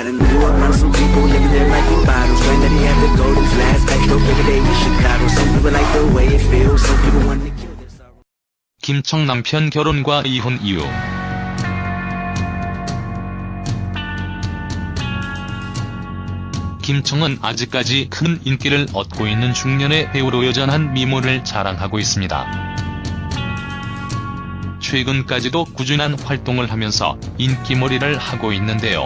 and grew up around some people living their life in bottles. Granddaddy had the golden flask, back door every day in Chicago. Some people like the way it feels, some people want to kill their sorrow. 김청 남편 결혼과 이혼 이유. 김청은 아직까지 큰 인기를 얻고 있는 중년의 배우로 여전한 미모를 자랑하고 있습니다. 최근까지도 꾸준한 활동을 하면서 인기몰이를 하고 있는데요.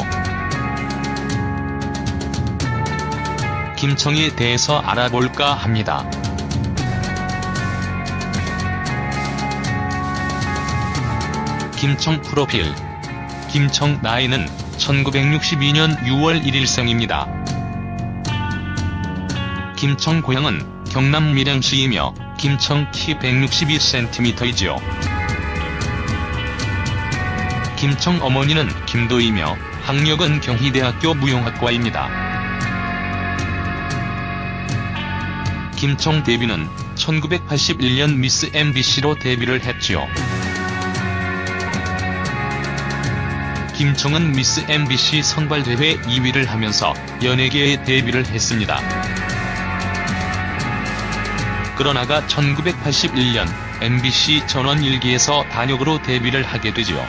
김청에 대해서 알아볼까 합니다. 김청 프로필. 김청 나이는 1962년 6월 1일생입니다. 김청 고향은 경남 밀양시이며 김청 키 162cm이지요. 김청 어머니는 김도이며 학력은 경희대학교 무용학과입니다. 김청 데뷔는 1981년 미스 MBC로 데뷔를 했지요. 김청은 미스 MBC 선발대회 2위를 하면서 연예계에 데뷔를 했습니다. 그러나가 1981년 MBC 전원 1기에서 단역으로 데뷔를 하게 되지요.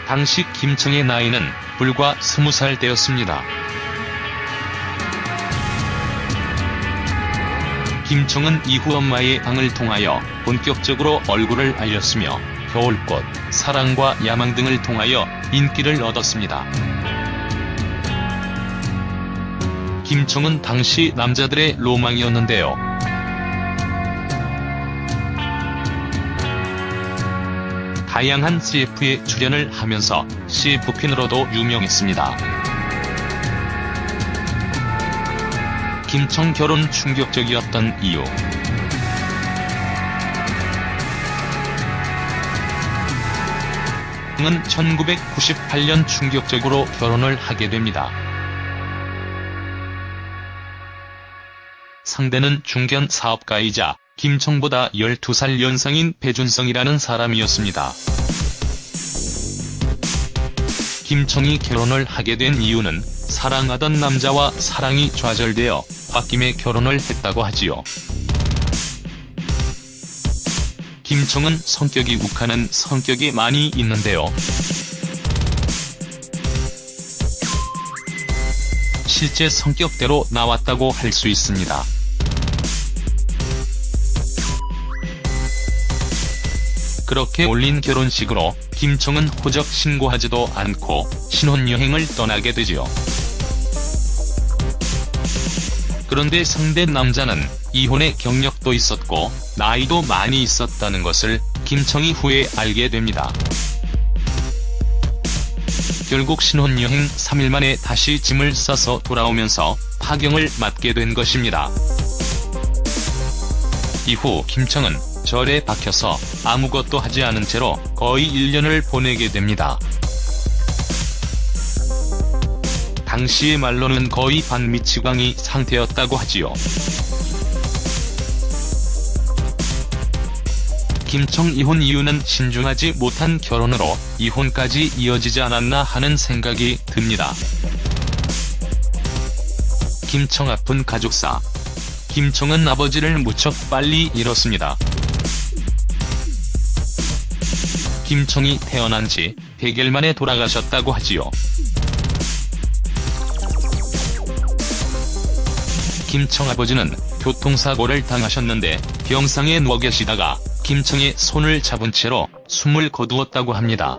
당시 김청의 나이는 불과 20살 때였습니다. 김청은 이후 엄마의 방을 통하여 본격적으로 얼굴을 알렸으며 겨울꽃, 사랑과 야망 등을 통하여 인기를 얻었습니다. 김청은 당시 남자들의 로망이었는데요. 다양한 CF에 출연을 하면서 CF퀸으로도 유명했습니다. 김청 결혼 충격적이었던 이유. 은 1998년 충격적으로 결혼을 하게 됩니다. 상대는 중견 사업가이자 김청보다 12살 연상인 배준성이라는 사람이었습니다. 김청이 결혼을 하게 된 이유는 사랑하던 남자와 사랑이 좌절되어 홧김에 결혼을 했다고 하지요. 김청은 성격이 욱하는 성격이 많이 있는데요. 실제 성격대로 나왔다고 할 수 있습니다. 그렇게 올린 결혼식으로 김청은 호적 신고하지도 않고 신혼여행을 떠나게 되지요. 그런데 상대 남자는 이혼의 경력도 있었고 나이도 많이 있었다는 것을 김청이 후에 알게 됩니다. 결국 신혼여행 3일 만에 다시 짐을 싸서 돌아오면서 파경을 맞게 된 것입니다. 이후 김청은 절에 박혀서 아무것도 하지 않은 채로 거의 1년을 보내게 됩니다. 당시의 말로는 거의 반미치광이 상태였다고 하지요. 김청 이혼 이유는 신중하지 못한 결혼으로 이혼까지 이어지지 않았나 하는 생각이 듭니다. 김청 아픈 가족사. 김청은 아버지를 무척 빨리 잃었습니다. 김청이 태어난 지 100일 만에 돌아가셨다고 하지요. 김청 아버지는 교통사고를 당하셨는데 병상에 누워 계시다가 김청의 손을 잡은 채로 숨을 거두었다고 합니다.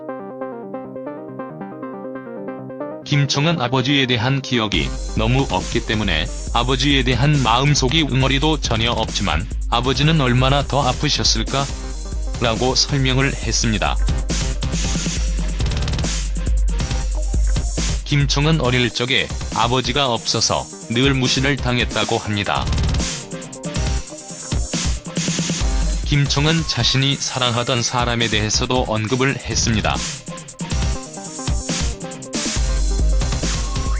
김청은 아버지에 대한 기억이 너무 없기 때문에 아버지에 대한 마음속이 웅얼이도 전혀 없지만 아버지는 얼마나 더 아프셨을까? 라고 설명을 했습니다. 김청은 어릴 적에 아버지가 없어서 늘 무시를 당했다고 합니다. 김청은 자신이 사랑하던 사람에 대해서도 언급을 했습니다.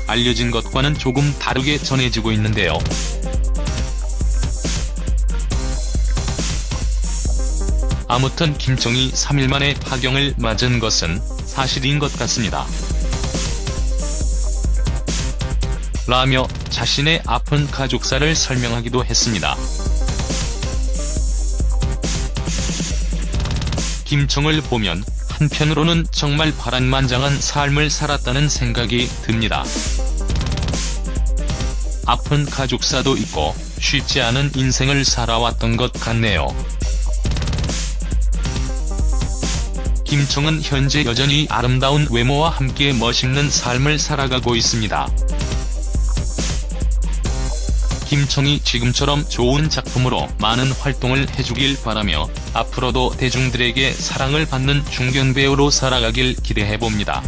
알려진 것과는 조금 다르게 전해지고 있는데요. 아무튼 김청이 3일 만에 파경을 맞은 것은 사실인 것 같습니다. 라며 자신의 아픈 가족사를 설명하기도 했습니다. 김청을 보면 한편으로는 정말 파란만장한 삶을 살았다는 생각이 듭니다. 아픈 가족사도 있고 쉽지 않은 인생을 살아왔던 것 같네요. 김청은 현재 여전히 아름다운 외모와 함께 멋있는 삶을 살아가고 있습니다. 김청이 지금처럼 좋은 작품으로 많은 활동을 해주길 바라며 앞으로도 대중들에게 사랑을 받는 중견배우로 살아가길 기대해봅니다.